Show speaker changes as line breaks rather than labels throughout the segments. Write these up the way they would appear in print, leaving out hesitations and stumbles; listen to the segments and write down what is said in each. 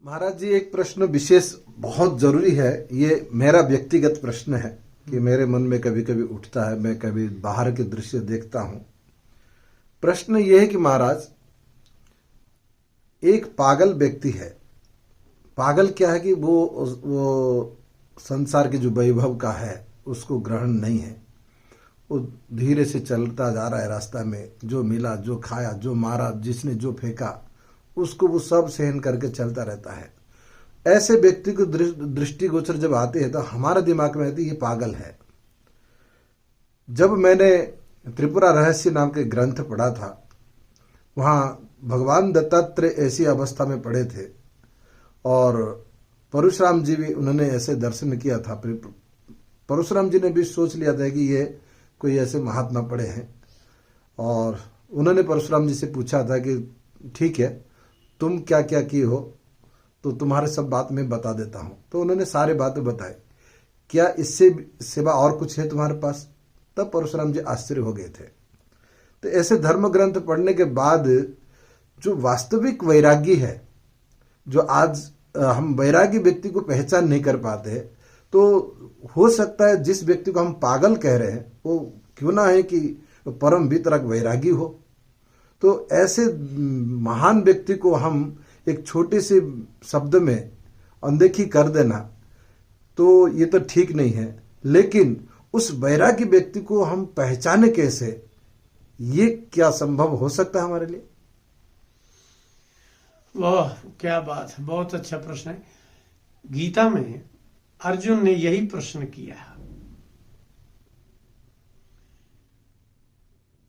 महाराज जी, एक प्रश्न विशेष बहुत जरूरी है। ये मेरा व्यक्तिगत प्रश्न है कि मेरे मन में कभी कभी उठता है, मैं कभी बाहर के दृश्य देखता हूं। प्रश्न ये है कि महाराज, एक पागल व्यक्ति है। पागल क्या है कि वो संसार के जो वैभव का है उसको ग्रहण नहीं है। वो धीरे से चलता जा रहा है रास्ता में, जो मिला, जो खाया, जो मारा, जिसने जो फेंका, उसको वो सब सहन करके चलता रहता है। ऐसे व्यक्ति को दृष्टिगोचर जब आते हैं तो हमारे दिमाग में आती है ये पागल है। जब मैंने त्रिपुरा रहस्य नाम के ग्रंथ पढ़ा था, वहां भगवान दत्तात्रेय ऐसी अवस्था में पड़े थे और परशुराम जी भी उन्होंने ऐसे दर्शन किया था। परशुराम जी ने भी सोच लिया था कि ये कोई ऐसे महात्मा पड़े हैं और उन्होंने परशुराम जी से पूछा था कि ठीक है, तुम क्या क्या किए हो तो तुम्हारे सब बात मैं बता देता हूं। तो उन्होंने सारे बातें बताए। क्या इससे सिवा और कुछ है तुम्हारे पास? तब परशुराम जी आश्चर्य हो गए थे। तो ऐसे धर्म ग्रंथ पढ़ने के बाद जो वास्तविक वैरागी है, जो आज हम वैरागी व्यक्ति को पहचान नहीं कर पाते, तो हो सकता है जिस व्यक्ति को हम पागल कह रहे हैं वो क्यों ना है कि परम वितरक वैरागी हो। तो ऐसे महान व्यक्ति को हम एक छोटे से शब्द में अनदेखी कर देना, तो ये तो ठीक नहीं है। लेकिन उस वैरागी व्यक्ति को हम पहचाने कैसे, ये क्या संभव हो सकता है हमारे लिए?
वाह, क्या बात है, बहुत अच्छा प्रश्न है। गीता में अर्जुन ने यही प्रश्न किया है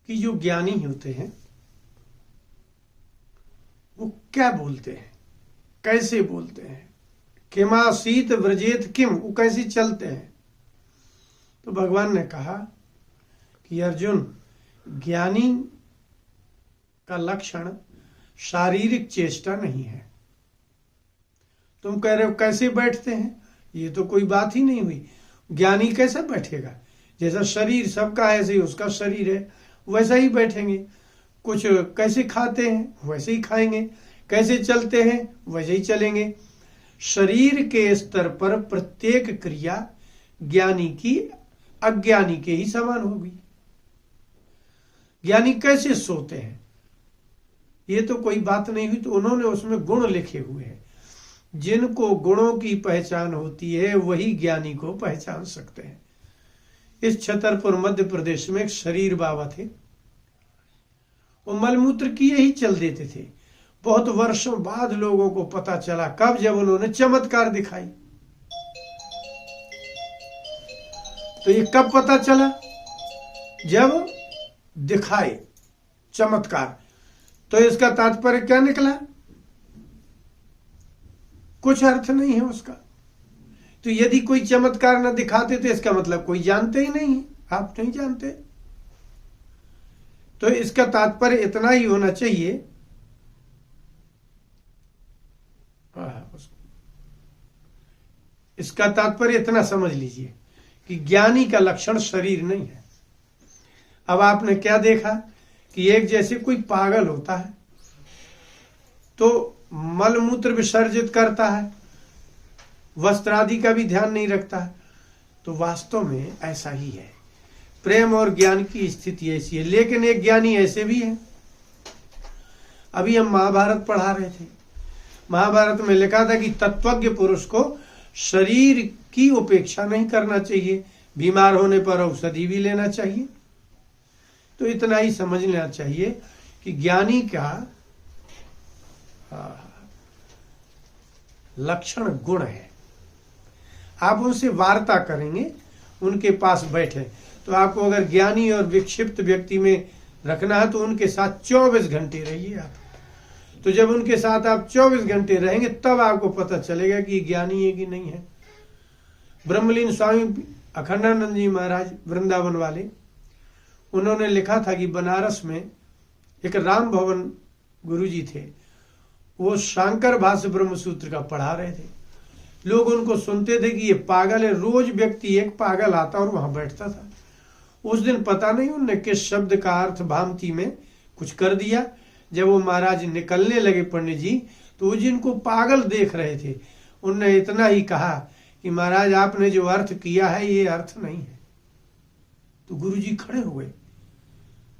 कि जो ज्ञानी होते हैं वो क्या बोलते हैं, कैसे बोलते हैं, किमासीत व्रजेत किम, वो कैसे चलते हैं। तो भगवान ने कहा कि अर्जुन, ज्ञानी का लक्षण शारीरिक चेष्टा नहीं है। तुम कह रहे हो कैसे बैठते हैं, ये तो कोई बात ही नहीं हुई। ज्ञानी कैसे बैठेगा? जैसा शरीर सबका है ऐसे ही उसका शरीर है, वैसा ही बैठेंगे। कुछ कैसे खाते हैं वैसे ही खाएंगे, कैसे चलते हैं वैसे ही चलेंगे। शरीर के स्तर पर प्रत्येक क्रिया ज्ञानी की अज्ञानी के ही समान होगी। ज्ञानी कैसे सोते हैं ये तो कोई बात नहीं हुई। तो उन्होंने उसमें गुण लिखे हुए हैं। जिनको गुणों की पहचान होती है वही ज्ञानी को पहचान सकते हैं। इस छतरपुर मध्य प्रदेश में एक शरीर बाबा थे। वो मलमूत्र किए ही चल देते थे। बहुत वर्षों बाद लोगों को पता चला, कब? जब उन्होंने चमत्कार दिखाई। तो ये कब पता चला? जब दिखाए चमत्कार। तो इसका तात्पर्य क्या निकला? कुछ अर्थ नहीं है उसका। तो यदि कोई चमत्कार न दिखाते तो इसका मतलब कोई जानते ही नहीं है, आप नहीं जानते। तो इसका तात्पर्य इतना ही होना चाहिए, इसका तात्पर्य इतना समझ लीजिए कि ज्ञानी का लक्षण शरीर नहीं है। अब आपने क्या देखा कि एक जैसे कोई पागल होता है तो मलमूत्र विसर्जित करता है, वस्त्र आदि का भी ध्यान नहीं रखता है। तो वास्तव में ऐसा ही है। प्रेम और ज्ञान की स्थिति ऐसी है। लेकिन एक ज्ञानी ऐसे भी है। अभी हम महाभारत पढ़ा रहे थे। महाभारत में लिखा था कि तत्वज्ञ पुरुष को शरीर की उपेक्षा नहीं करना चाहिए, बीमार होने पर औषधि भी लेना चाहिए। तो इतना ही समझ लेना चाहिए कि ज्ञानी का लक्षण गुण है। आप उनसे वार्ता करेंगे, उनके पास बैठे, तो आपको अगर ज्ञानी और विक्षिप्त व्यक्ति में रखना है तो उनके साथ 24 घंटे रहिए आप। तो जब उनके साथ आप 24 घंटे रहेंगे तब आपको पता चलेगा कि ज्ञानी है कि नहीं है। ब्रह्मलीन स्वामी अखंडानंद जी महाराज वृंदावन वाले, उन्होंने लिखा था कि बनारस में एक राम भवन गुरुजी थे। वो शांकर भाष्य ब्रह्मसूत्र का पढ़ा रहे थे। लोग उनको सुनते थे कि ये पागल है। रोज व्यक्ति एक पागल आता और वहां बैठता था। उस दिन पता नहीं उनने किस शब्द का अर्थ भामती में कुछ कर दिया। जब वो महाराज निकलने लगे पंडित जी, तो वो जिनको पागल देख रहे थे उनने इतना ही कहा कि महाराज आपने जो अर्थ किया है ये अर्थ नहीं है। तो गुरुजी खड़े हो गए।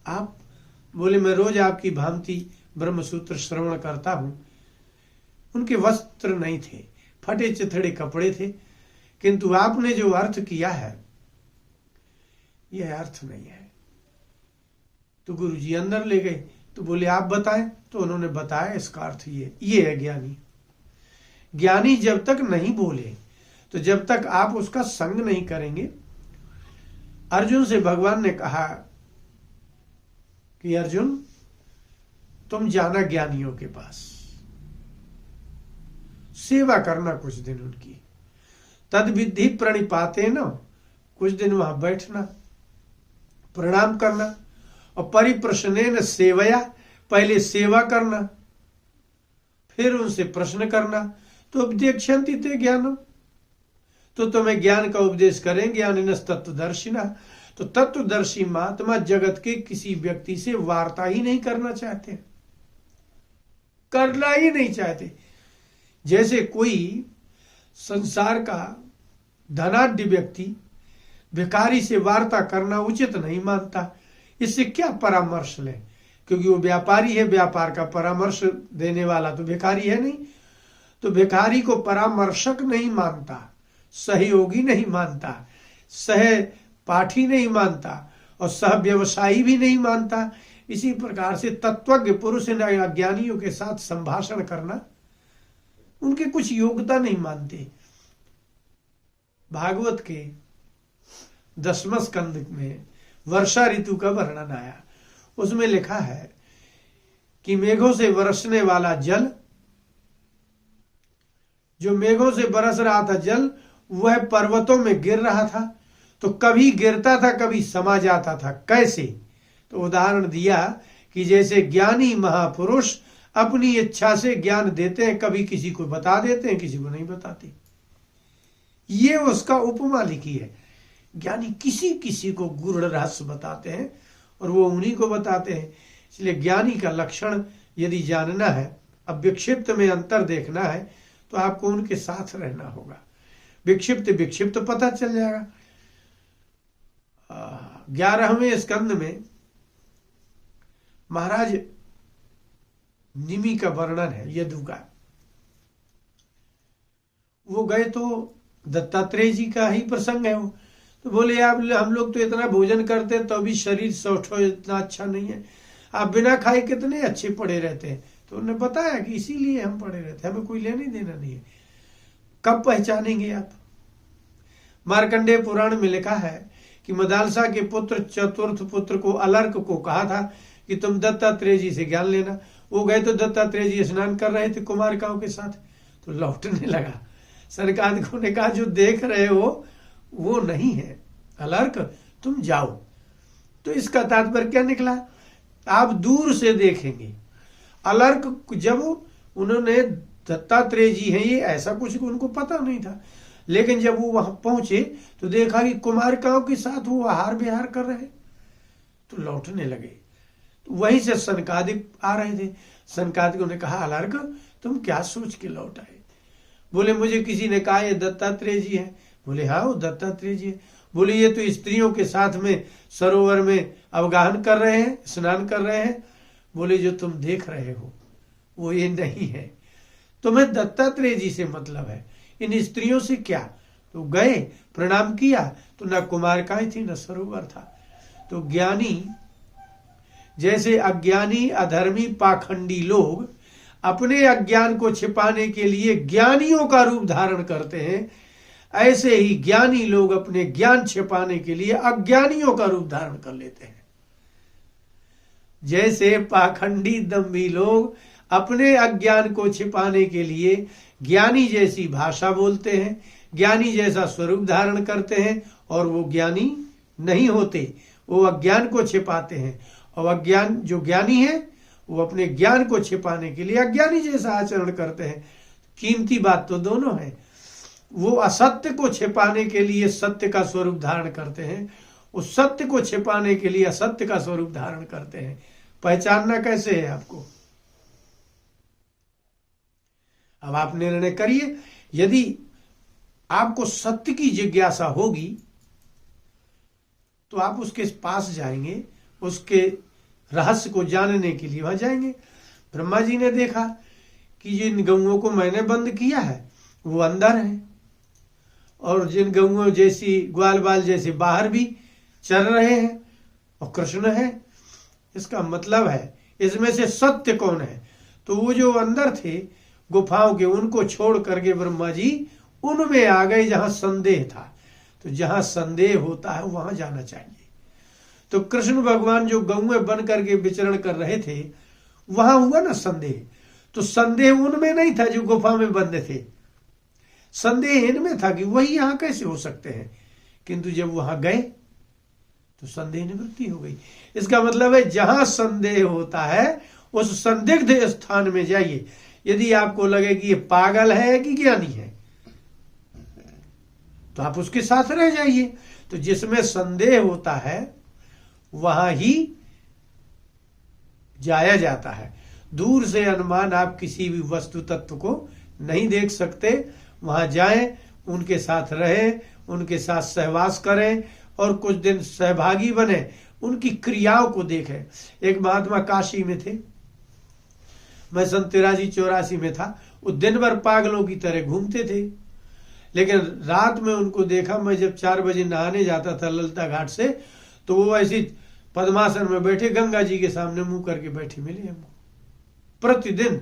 आप बोले मैं रोज आपकी भांति ब्रह्मसूत्र श्रवण करता हूं। उनके वस्त्र नहीं थे, फटे चिथड़े कपड़े थे, किंतु आपने जो अर्थ किया है यह अर्थ नहीं है। तो गुरुजी अंदर ले गए। तो बोले आप बताएं। तो उन्होंने बताया इसका अर्थ ये है ज्ञानी। ज्ञानी जब तक नहीं बोले, तो जब तक आप उसका संग नहीं करेंगे। अर्जुन से भगवान ने कहा कि अर्जुन तुम जाना ज्ञानियों के पास, सेवा करना कुछ दिन उनकी, तद विधि प्रणिपाते न, कुछ दिन वहां बैठना, प्रणाम करना, और परिप्रश्नेन सेवया, पहले सेवा करना, फिर उनसे प्रश्न करना। तो उपदेक्षन्ति ते ज्ञानम, तो तुम्हें ज्ञान का उपदेश करें। ज्ञानिनस् तत्वदर्शिना, तो तत्वदर्शी महात्मा जगत के किसी व्यक्ति से वार्ता ही नहीं करना चाहते, करना ही नहीं चाहते। जैसे कोई संसार का धनाढ्य व्यक्ति भिखारी से वार्ता करना उचित नहीं मानता, इससे क्या परामर्श ले, क्योंकि वो व्यापारी है, व्यापार का परामर्श देने वाला तो भिखारी है नहीं। तो भिखारी को परामर्शक नहीं मानता, सहयोगी नहीं मानता, सह पाठी नहीं मानता, और सह व्यवसायी भी नहीं मानता। इसी प्रकार से तत्वज्ञ पुरुष अज्ञानियों के साथ संभाषण करना उनके कुछ योग्यता नहीं मानते। भागवत के 10वें स्कंद में वर्षा ऋतु का वर्णन आया। उसमें लिखा है कि मेघों से बरसने वाला जल, जो मेघों से बरस रहा था जल, वह पर्वतों में गिर रहा था। तो कभी गिरता था, कभी समा जाता था। कैसे? तो उदाहरण दिया कि जैसे ज्ञानी महापुरुष अपनी इच्छा से ज्ञान देते हैं, कभी किसी को बता देते हैं, किसी को नहीं बताते। ये उसका उपमा लिखी है। ज्ञानी किसी किसी को गूढ़ रहस्य बताते हैं और वो उन्हीं को बताते हैं। इसलिए ज्ञानी का लक्षण यदि जानना है, अब विक्षिप्त में अंतर देखना है, तो आपको उनके साथ रहना होगा। विक्षिप्त पता चल जाएगा। 11वें स्कंद में महाराज निमि का वर्णन है, यदु का। वो गए तो दत्तात्रेय जी का ही प्रसंग है वो। तो बोले आप हम लोग तो इतना भोजन करते हैं तो भी शरीर सौठो इतना अच्छा नहीं है, आप बिना खाए कितने अच्छे पड़े रहते हैं। तो उन्होंने बताया कि इसीलिए हम पड़े रहते हैं, हमें कोई लेने देना नहीं है। कब पहचानेंगे आप? मार्कंडेय पुराण में लिखा है कि मदालसा के पुत्र चतुर्थ पुत्र को अलर्क को कहा था कि तुम दत्तात्रेय जी से ज्ञान लेना। वो गए तो दत्तात्रेय जी स्नान कर रहे थे कुमारिकाओं के साथ, तो लौटने लगा। सनकादिकों ने कहा जो देख रहे हो वो नहीं है, अलर्क तुम जाओ। तो इसका तात्पर्य क्या निकला? आप दूर से देखेंगे। अलर्क जब उन्होंने दत्तात्रेय जी हैं ये ऐसा कुछ उनको पता नहीं था, लेकिन जब वो वहां पहुंचे तो देखा कि कुमारिकाओं के साथ वो आहार विहार कर रहे, तो लौटने लगे। तो वहीं से सनकादिक आ रहे थे। सनकादिकों ने कहा अलर्क तुम क्या सोच के लौट आए? बोले मुझे किसी ने कहा ये दत्तात्रेय जी हैं। बोले हाँ वो दत्तात्रेय जी है। बोले ये तो स्त्रियों के साथ में सरोवर में अवगाहन कर रहे हैं, स्नान कर रहे हैं। बोले जो तुम देख रहे हो वो ये नहीं है, तुम्हें दत्तात्रेय जी से मतलब है, इन स्त्रियों से क्या? तो गए प्रणाम किया तो न कुमारिकाएं थी न सरोवर था। तो ज्ञानी जैसे अज्ञानी अधर्मी पाखंडी लोग अपने अज्ञान को छिपाने के लिए ज्ञानियों का रूप धारण करते हैं, ऐसे ही ज्ञानी लोग अपने ज्ञान छिपाने के लिए अज्ञानियों का रूप धारण कर लेते हैं। जैसे पाखंडी दम्भी लोग अपने अज्ञान को छिपाने के लिए ज्ञानी जैसी भाषा बोलते हैं, ज्ञानी जैसा स्वरूप धारण करते हैं, और वो ज्ञानी नहीं होते, वो अज्ञान को छिपाते हैं। और अज्ञान जो ज्ञानी है वो अपने ज्ञान को छिपाने के लिए अज्ञानी जैसा आचरण करते हैं। कीमती बात तो दोनों है। वो असत्य को छिपाने के लिए सत्य का स्वरूप धारण करते हैं, उस सत्य को छिपाने के लिए असत्य का स्वरूप धारण करते हैं। पहचानना कैसे है आपको? अब आप निर्णय करिए। यदि आपको सत्य की जिज्ञासा होगी तो आप उसके पास जाएंगे, उसके रहस्य को जानने के लिए वहां जाएंगे। ब्रह्मा जी ने देखा कि जिन गऊओं को मैंने बंद किया है वो अंदर है, और जिन गऊओं जैसी ग्वाल बाल जैसे बाहर भी चल रहे हैं, और कृष्ण है। इसका मतलब है इसमें से सत्य कौन है? तो वो जो अंदर थे गुफाओं के, उनको छोड़ करके ब्रह्मा जी उनमें आ गए जहां संदेह था। तो जहां संदेह होता है वहां जाना चाहिए। तो कृष्ण भगवान जो गौएं बन करके विचरण कर रहे थे, वहां हुआ ना संदेह। तो संदेह उनमें नहीं था जो गुफा में बंद थे, संदेह इनमें था कि वही यहां कैसे हो सकते हैं। किंतु जब वहां गए तो संदेह निवृत्ति हो गई। इसका मतलब है जहां संदेह होता है उस संदिग्ध स्थान में जाइए। यदि आपको लगे कि ये पागल है कि ज्ञानी है तो आप उसके साथ रह जाइए। तो जिसमें संदेह होता है वहां ही जाया जाता है। दूर से अनुमान आप किसी भी वस्तु तत्व को नहीं देख सकते। वहां जाएं, उनके साथ रहें, उनके साथ सहवास करें और कुछ दिन सहभागी बने, उनकी क्रियाओं को देखें। एक महात्मा काशी में थे, मैं सन 83-84 में था। वो दिन भर पागलों की तरह घूमते थे, लेकिन रात में उनको देखा। मैं जब 4 बजे नहाने जाता था ललिता घाट से, तो वो ऐसी पद्मासन में बैठे गंगा जी के सामने मुंह करके बैठे मिले हमको प्रतिदिन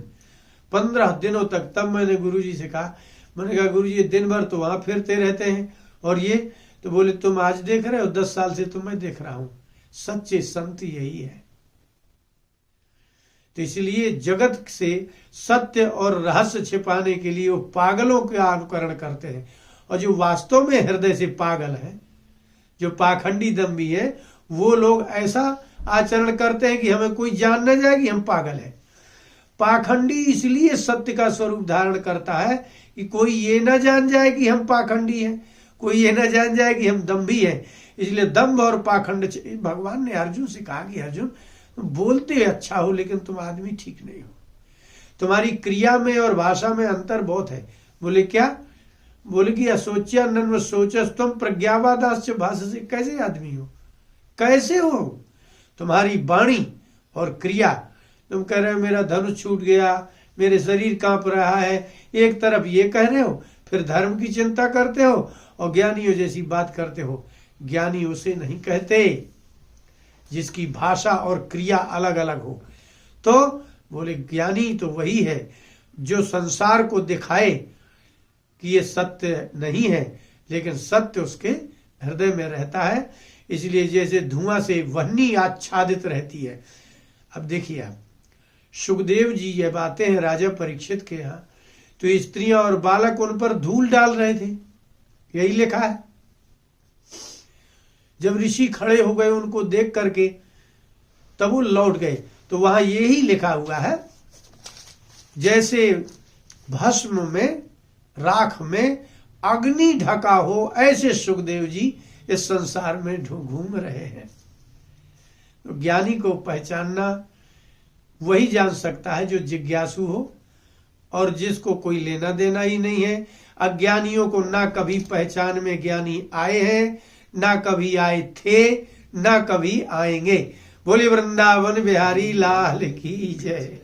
15 दिनों तक। तब मैंने गुरुजी से कहा, मैंने कहा गुरुजी ये दिन भर तो वहां फिरते रहते हैं और ये, तो बोले तुम आज देख रहे हो, 10 साल से तो मैं देख रहा हूं। सच्चे संत यही है। तो इसलिए जगत से सत्य और रहस्य छिपाने के लिए वो पागलों का अनुकरण करते हैं। और जो वास्तव में हृदय से पागल है, जो पाखंडी दम्भी है, वो लोग ऐसा आचरण करते हैं कि हमें कोई जान न जाए कि हम पागल हैं। पाखंडी इसलिए सत्य का स्वरूप धारण करता है कि कोई ये न जान जाए कि हम पाखंडी हैं, कोई ये न जान जाए कि हम दम्भी हैं। इसलिए दम्भ और पाखंड, भगवान ने अर्जुन से कहा कि अर्जुन बोलते अच्छा हो लेकिन तुम आदमी ठीक नहीं हो, तुम्हारी क्रिया में और भाषा में अंतर बहुत है। बोले क्या? बोले कि असोच्या नन्व सोचस तुम प्रज्ञावादाश्च भाषसे। कैसे आदमी हो, कैसे हो? तुम्हारी वाणी और क्रिया, तुम कह रहे हो मेरा धनुष छूट गया, मेरे शरीर कांप रहा है, एक तरफ ये कह रहे हो, फिर धर्म की चिंता करते हो और ज्ञानियों जैसी बात करते हो। ज्ञानी उसे नहीं कहते जिसकी भाषा और क्रिया अलग अलग हो। तो बोले ज्ञानी तो वही है जो संसार को दिखाए कि ये सत्य नहीं है, लेकिन सत्य उसके हृदय में रहता है। इसलिए जैसे धुआं से वह्नि आच्छादित रहती है। अब देखिए आप, सुखदेव जी जब आते हैं राजा परीक्षित के यहाँ, तो स्त्रियां और बालक उन पर धूल डाल रहे थे, यही लिखा है। जब ऋषि खड़े हो गए उनको देख करके, तब वो लौट गए। तो वहां यही लिखा हुआ है, जैसे भस्म में, राख में अग्नि ढका हो, ऐसे सुखदेव जी इस संसार में घूम रहे हैं। तो ज्ञानी को पहचानना वही जान सकता है जो जिज्ञासु हो और जिसको कोई लेना देना ही नहीं है। अज्ञानियों को ना कभी पहचान में ज्ञानी आए हैं, ना कभी आए थे, ना कभी आएंगे। बोले वृंदावन बिहारी लाल की जय।